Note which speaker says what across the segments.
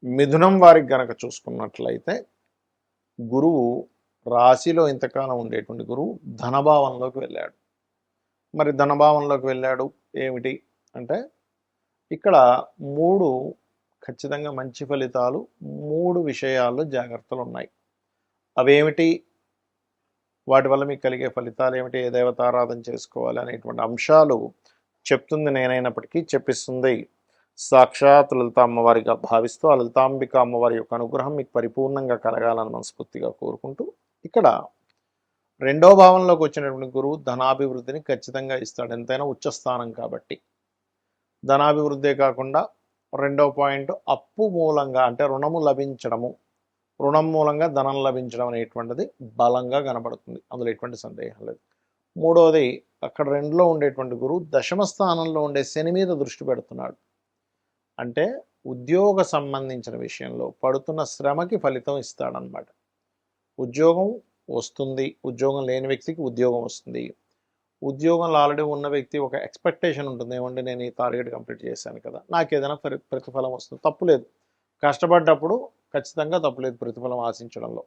Speaker 1: మిథునం వారికి గనక చూసుకున్నట్లయితే గురువు రాశిలో ఇంతకాలం ఉండేటువంటి గురువు ధనభావంలోకి వెళ్ళాడు. మరి ధనభావంలోకి వెళ్ళాడు ఏమిటి అంటే ఇక్కడ మూడు ఖచ్చితంగా మంచి ఫలితాలు, మూడు విషయాల్లో జాగ్రత్తలు ఉన్నాయి. అవేమిటి, వాటి వల్ల మీకు కలిగే ఫలితాలు ఏమిటి, ఏ దేవతారాధన చేసుకోవాలి అనేటువంటి అంశాలు చెప్తుంది నేనైనప్పటికీ చెప్పిస్తుంది సాక్షాత్ లలిత అమ్మవారిగా భావిస్తూ ఆ లలితాంబిక అమ్మవారి యొక్క అనుగ్రహం మీకు పరిపూర్ణంగా కలగాలని మనస్ఫూర్తిగా కోరుకుంటూ, ఇక్కడ రెండో భావంలోకి వచ్చినటువంటి గురువు ధనాభివృద్ధిని ఖచ్చితంగా ఇస్తాడు. ఎంతైనా ఉచ్చస్థానం కాబట్టి ధనాభివృద్ధే కాకుండా రెండో పాయింట్ అప్పు మూలంగా అంటే రుణము లభించడము, రుణం మూలంగా ధనం లభించడం అనేటువంటిది బలంగా కనబడుతుంది, అందులో ఎటువంటి సందేహం లేదు. మూడవది అక్కడ రెండులో ఉండేటువంటి గురువు దశమ స్థానంలో ఉండే శని మీద దృష్టి పెడుతున్నాడు. అంటే ఉద్యోగ సంబంధించిన విషయంలో పడుతున్న శ్రమకి ఫలితం ఇస్తాడనమాట. ఉద్యోగం వస్తుంది, ఉద్యోగం లేని వ్యక్తికి ఉద్యోగం వస్తుంది. ఉద్యోగంలో ఆల్రెడీ ఉన్న వ్యక్తి ఒక ఎక్స్పెక్టేషన్ ఉంటుంది, ఏమంటే నేను ఈ టార్గెట్ కంప్లీట్ చేశాను కదా, నాకు ఏదైనా ప్రతిఫలం వస్తుంది, తప్పులేదు. కష్టపడ్డప్పుడు ఖచ్చితంగా తప్పులేదు ప్రతిఫలం ఆశించడంలో.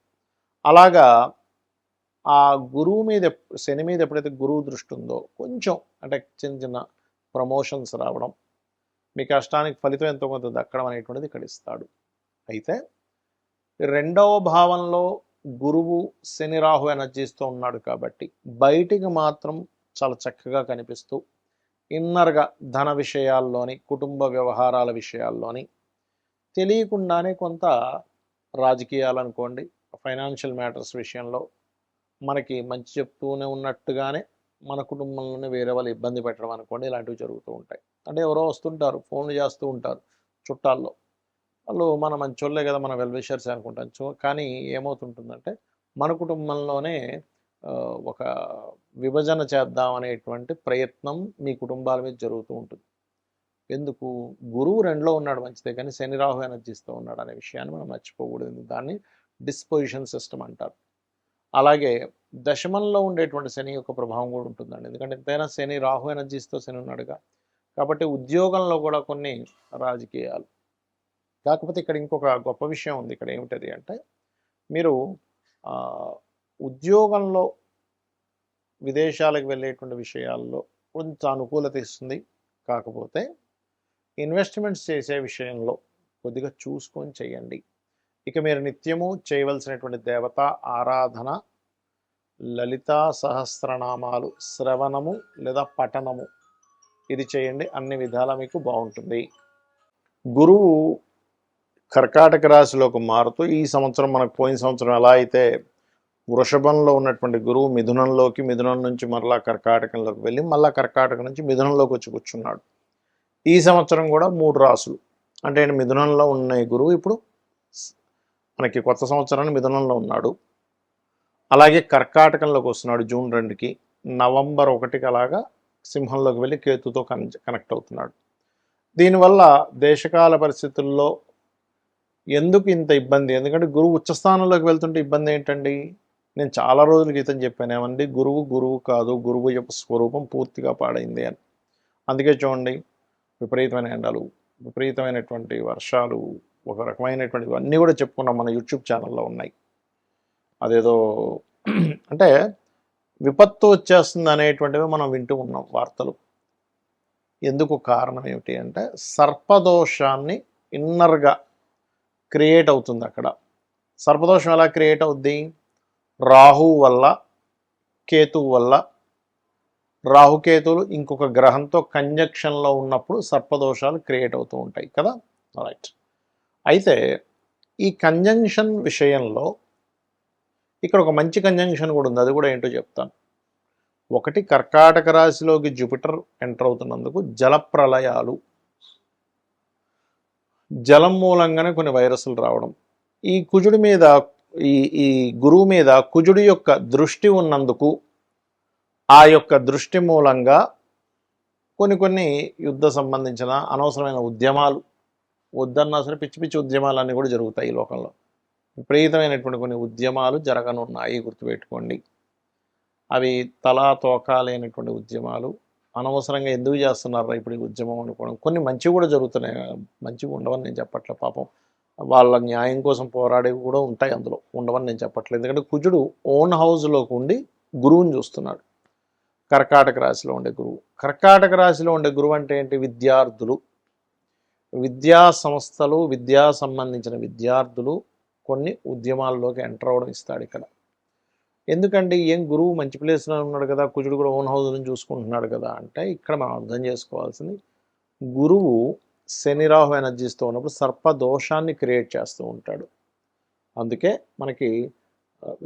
Speaker 1: అలాగా ఆ గురువు మీద, శని మీద ఎప్పుడైతే గురువు దృష్టి ఉందో కొంచెం అంటే చిన్న చిన్న ప్రమోషన్స్ రావడం, మీ కష్టానికి ఫలితం ఎంతో కొంత దక్కడం అనేటువంటిది ఇక్కడ ఇస్తాడు. అయితే రెండవ భావంలో గురువు శని రాహు ఎనర్జీస్తో ఉన్నాడు కాబట్టి బయటికి మాత్రం చాలా చక్కగా కనిపిస్తూ ఇన్నర్గా ధన విషయాల్లోని, కుటుంబ వ్యవహారాల విషయాల్లోని తెలియకుండానే కొంత రాజకీయాలు అనుకోండి, ఫైనాన్షియల్ మ్యాటర్స్ విషయంలో మనకి మంచి చెప్తూనే ఉన్నట్టుగానే మన కుటుంబంలోనే వేరే వాళ్ళు ఇబ్బంది పెట్టడం అనుకోండి, ఇలాంటివి జరుగుతూ ఉంటాయి. అంటే ఎవరో వస్తుంటారు, ఫోన్లు చేస్తూ ఉంటారు చుట్టాల్లో, వాళ్ళు మన మంచోళ్ళే కదా, మన వెల్విషర్స్ అనుకుంటాం. కానీ ఏమవుతుంటుందంటే మన కుటుంబంలోనే ఒక విభజన చేద్దాం అనేటువంటి ప్రయత్నం మీ కుటుంబాల మీద జరుగుతూ ఉంటుంది. ఎందుకు? గురువు రెండులో ఉన్నాడు మంచిదే, కానీ శని రాహు ఎనర్జీస్తో ఉన్నాడు అనే విషయాన్ని మనం మర్చిపోకూడదు. దాన్ని డిస్పొజిషన్ సిస్టమ్ అంటారు. అలాగే దశమంలో ఉండేటువంటి శని యొక్క ప్రభావం కూడా ఉంటుందండి. ఎందుకంటే ఎంతైనా శని రాహు ఎనర్జీస్తో శని ఉన్నాడుగా, కాబట్టి ఉద్యోగంలో కూడా కొన్ని రాజకీయాలు. కాకపోతే ఇక్కడ ఇంకొక గొప్ప విషయం ఉంది. ఇక్కడ ఏమిటది అంటే మీరు ఉద్యోగంలో విదేశాలకు వెళ్ళేటువంటి విషయాల్లో కొంచెం అనుకూలత ఇస్తుంది. కాకపోతే ఇన్వెస్ట్మెంట్స్ చేసే విషయంలో కొద్దిగా చూసుకొని చేయండి. ఇక మీరు నిత్యము చేయవలసినటువంటి దేవత ఆరాధన లలితా సహస్రనామాలు శ్రవణము లేదా పఠనము, ఇది చేయండి, అన్ని విధాల మీకు బాగుంటుంది. గురువు కర్కాటక రాశిలోకి మారుతూ ఈ సంవత్సరం, మనకు పోయిన సంవత్సరం ఎలా అయితే వృషభంలో ఉన్నటువంటి గురువు మిథునంలోకి, మిథునం నుంచి మరలా కర్కాటకంలోకి వెళ్ళి మళ్ళా కర్కాటకం నుంచి మిథునంలోకి వచ్చి కూర్చున్నాడు. ఈ సంవత్సరం కూడా 3 రాసులు అంటే మిథునంలో ఉన్న గురువు ఇప్పుడు మనకి కొత్త సంవత్సరాన్ని మిథునంలో ఉన్నాడు. అలాగే కర్కాటకంలోకి వస్తున్నాడు జూన్ 2కి, నవంబర్ 1కి అలాగా సింహంలోకి వెళ్ళి కేతుతో కనెక్ట్ అవుతున్నాడు. దీనివల్ల దేశకాల పరిస్థితుల్లో ఎందుకు ఇంత ఇబ్బంది? ఎందుకంటే గురువు ఉచ్చస్థానంలోకి వెళ్తుంటే ఇబ్బంది ఏంటండి? నేను చాలా రోజుల క్రితం చెప్పాను ఏమండి, గురువు కాదు, గురువు యొక్క స్వరూపం పూర్తిగా పాడైంది అని. అందుకే చూడండి, విపరీతమైన ఎండలు, విపరీతమైనటువంటి వర్షాలు, ఒక రకమైనటువంటి అన్నీ కూడా చెప్పుకున్నాం, మన యూట్యూబ్ ఛానల్లో ఉన్నాయి. అదేదో అంటే విపత్తు వచ్చేస్తుంది అనేటువంటివి మనం వింటూ ఉన్నాం వార్తలు. ఎందుకు? కారణం ఏమిటి అంటే సర్పదోషాన్ని ఇన్నర్గా క్రియేట్ అవుతుంది. అక్కడ సర్పదోషం ఎలా క్రియేట్ అవుద్ది? రాహువు వల్ల, కేతువు వల్ల. రాహుకేతువులు ఇంకొక గ్రహంతో కంజంక్షన్లో ఉన్నప్పుడు సర్పదోషాలు క్రియేట్ అవుతూ ఉంటాయి కదా. రైట్. అయితే ఈ కంజంక్షన్ విషయంలో ఇక్కడ ఒక మంచి కంజంక్షన్ కూడా ఉంది, అది కూడా ఏంటో చెప్తాను. ఒకటి, కర్కాటక రాశిలోకి జూపిటర్ ఎంటర్ అవుతున్నందుకు జలప్రలయాలు, జలం మూలంగానే కొన్ని వైరస్లు రావడం, ఈ కుజుడి మీద, ఈ గురువు మీద కుజుడి యొక్క దృష్టి ఉన్నందుకు ఆ యొక్క దృష్టి మూలంగా కొన్ని యుద్ధ సంబంధించిన అనవసరమైన ఉద్యమాలు, వద్దన్నా సరే పిచ్చి పిచ్చి ఉద్యమాలన్నీ కూడా జరుగుతాయి ఈ లోకంలో. విపరీతమైనటువంటి కొన్ని ఉద్యమాలు జరగనున్నాయి, గుర్తుపెట్టుకోండి. అవి తలా తోకా లేనటువంటి ఉద్యమాలు. అనవసరంగా ఎందుకు చేస్తున్నారా ఇప్పుడు ఈ ఉద్యమం అనుకోవడం. కొన్ని మంచివి కూడా జరుగుతున్నాయి, మంచిగా ఉండవని నేను చెప్పట్లే. పాపం వాళ్ళ న్యాయం కోసం పోరాడేవి కూడా ఉంటాయి, అందులో ఉండవని నేను చెప్పట్లేదు. ఎందుకంటే కుజుడు ఓన్ హౌస్లోకి ఉండి గురువుని చూస్తున్నాడు. కర్కాటక రాశిలో ఉండే గురువు. కర్కాటక రాశిలో ఉండే గురువు అంటే ఏంటి? విద్యార్థులు, విద్యా సంస్థలు, విద్యా సంబంధించిన విద్యార్థులు కొన్ని ఉద్యమాల్లోకి ఎంటర్ అవ్వడం ఇస్తాడు ఇక్కడ. ఎందుకంటే ఏం గురువు మంచి ప్లేస్లో ఉన్నాడు కదా, కుజుడు కూడా ఓన్ హౌస్ నుంచి చూసుకుంటున్నాడు కదా అంటే, ఇక్కడ మనం అర్థం చేసుకోవాల్సింది గురువు శని రాహు ఎనర్జీస్తో ఉన్నప్పుడు సర్పదోషాన్ని క్రియేట్ చేస్తూ ఉంటాడు. అందుకే మనకి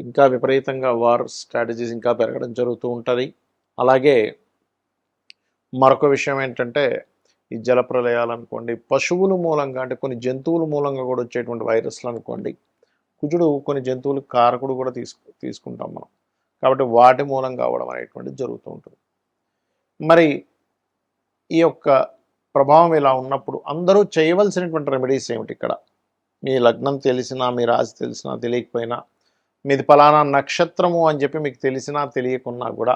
Speaker 1: ఇంకా విపరీతంగా వార్ స్ట్రాటజీస్ ఇంకా పెరగడం జరుగుతూ ఉంటుంది. అలాగే మరొక విషయం ఏంటంటే ఈ జలప్రలయాలు అనుకోండి, పశువుల మూలంగా అంటే కొన్ని జంతువుల మూలంగా కూడా వచ్చేటువంటి వైరస్లు అనుకోండి. కుజుడు కొన్ని జంతువులకు కారకుడు కూడా తీసుకుంటాం మనం, కాబట్టి వాటి మూలంగా అవ్వడం అనేటువంటిది జరుగుతూ ఉంటుంది. మరి ఈ యొక్క ప్రభావం ఇలా ఉన్నప్పుడు అందరూ చేయవలసినటువంటి రెమెడీస్ ఏమిటి? ఇక్కడ మీ లగ్నం తెలిసినా, మీ రాశి తెలిసినా తెలియకపోయినా, మీది ఫలానా నక్షత్రము అని చెప్పి మీకు తెలిసినా తెలియకున్నా కూడా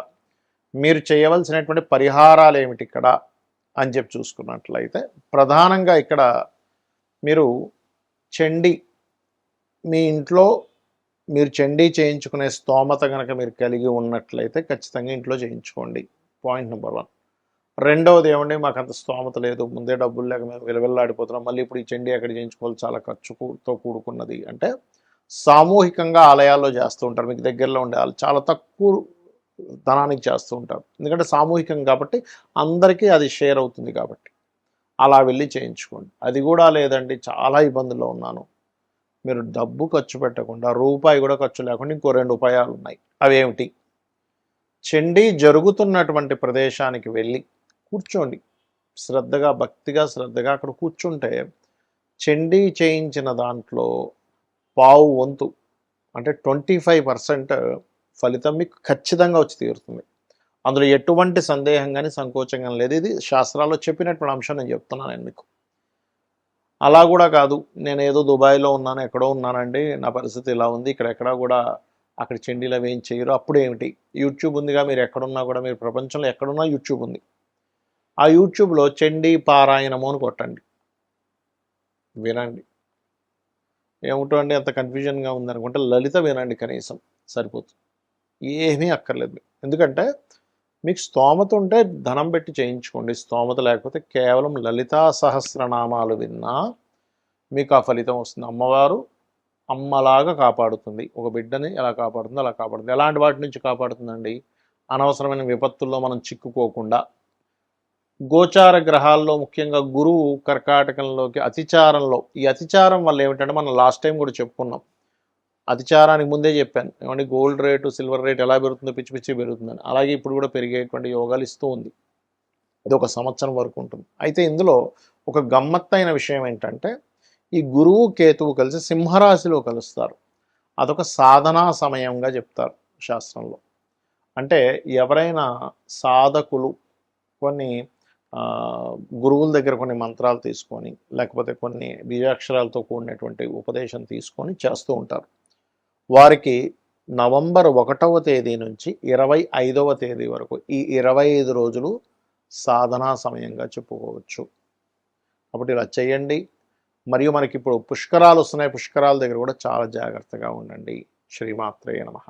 Speaker 1: మీరు చేయవలసినటువంటి పరిహారాలు ఏమిటి ఇక్కడ అని చెప్పి చూసుకున్నట్లయితే, ప్రధానంగా ఇక్కడ మీరు చండీ, మీ ఇంట్లో మీరు చండీ చేయించుకునే స్తోమత కనుక మీరు కలిగి ఉన్నట్లయితే ఖచ్చితంగా ఇంట్లో చేయించుకోండి. Point number 1. రెండవది ఏమండి, మాకు అంత స్తోమత లేదు, ముందే డబ్బులు లేక మేము విలవిల్లాడిపోతున్నాం, మళ్ళీ ఇప్పుడు ఈ చండీ ఎక్కడ చేయించుకోవాలి, చాలా ఖర్చుతో కూడుకున్నది అంటే సామూహికంగా ఆలయాల్లో చేస్తూ ఉంటారు. మీకు దగ్గరలో ఉండే వాళ్ళు చాలా తక్కువ ధనానికి చేస్తూ ఉంటారు, ఎందుకంటే సామూహికం కాబట్టి అందరికీ అది షేర్ అవుతుంది కాబట్టి అలా వెళ్ళి చేయించుకోండి. అది కూడా లేదండి చాలా ఇబ్బందుల్లో ఉన్నాను, మీరు డబ్బు ఖర్చు పెట్టకుండా రూపాయి కూడా ఖర్చు లేకుండా ఇంకో 2 ఉపాయాలు ఉన్నాయి. అవేమిటి? చండీ జరుగుతున్నటువంటి ప్రదేశానికి వెళ్ళి కూర్చోండి, శ్రద్ధగా, భక్తిగా, శ్రద్ధగా అక్కడ కూర్చుంటే చండీ చేయించిన దాంట్లో పావు వంతు అంటే 25% ఫలితం మీకు ఖచ్చితంగా వచ్చి తీరుతుంది. అందులో ఎటువంటి సందేహం కానీ సంకోచం కానీ లేదు. ఇది శాస్త్రాల్లో చెప్పినటువంటి అంశం నేను చెప్తున్నాను నేను మీకు. అలా కూడా కాదు, నేను ఏదో దుబాయ్లో ఉన్నాను, ఎక్కడో ఉన్నానండి, నా పరిస్థితి ఇలా ఉంది, ఇక్కడెక్కడా కూడా అక్కడ చండీలు అవి ఏం చేయరు. అప్పుడు ఏమిటి? యూట్యూబ్ ఉందిగా, మీరు ఎక్కడున్నా కూడా, మీరు ప్రపంచంలో ఎక్కడున్నా యూట్యూబ్ ఉంది. ఆ యూట్యూబ్లో చండీ పారాయణము అని కొట్టండి, వినండి. ఏమిటో అండి అంత కన్ఫ్యూజన్గా ఉందనుకుంటే లలిత వినండి, కనీసం సరిపోతుంది, ఏమీ అక్కర్లేదు. ఎందుకంటే మీకు స్తోమత ఉంటే ధనం పెట్టి చేయించుకోండి, స్తోమత లేకపోతే కేవలం లలితా సహస్రనామాలు విన్నా మీకు ఆ ఫలితం వస్తుంది. అమ్మవారు అమ్మలాగా కాపాడుతుంది, ఒక బిడ్డని ఎలా కాపాడుతుందో అలా కాపాడుతుంది. ఎలాంటి వాటి నుంచి కాపాడుతుందండి? అనవసరమైన విపత్తుల్లో మనం చిక్కుకోకుండా. గోచార గ్రహాల్లో ముఖ్యంగా గురువు కర్కాటకంలోకి అతిచారంలో, ఈ అతిచారం వల్ల ఏమిటంటే మనం లాస్ట్ టైం కూడా చెప్పుకున్నాం, అతిచారానికి ముందే చెప్పాను ఏమంటే గోల్డ్ రేటు, సిల్వర్ రేట్ ఎలా పెరుగుతుందో పిచ్చి పిచ్చి పెరుగుతుందని. అలాగే ఇప్పుడు కూడా పెరిగేటువంటి యోగాలు ఇస్తూ ఉంది. ఇది ఒక సంవత్సరం వరకు ఉంటుంది. అయితే ఇందులో ఒక గమ్మత్తైన విషయం ఏంటంటే ఈ గురువు కేతువు కలిసి సింహరాశిలో కలుస్తారు. అదొక సాధనా సమయంగా చెప్తారు శాస్త్రంలో. అంటే ఎవరైనా సాధకులు కొన్ని గురువుల దగ్గర కొన్ని మంత్రాలు తీసుకొని, లేకపోతే కొన్ని బీజాక్షరాలతో కూడినటువంటి ఉపదేశం తీసుకొని చేస్తూ ఉంటారు. వారికి నవంబర్ 1వ తేదీ నుంచి 25వ తేదీ వరకు ఈ 25 రోజులు సాధనా సమయంగా చెప్పుకోవచ్చు. కాబట్టి ఇలా చేయండి. మరియు మనకి ఇప్పుడు పుష్కరాలు వస్తున్నాయి, పుష్కరాల దగ్గర కూడా చాలా జాగ్రత్తగా ఉండండి. శ్రీమాత్రే నమః.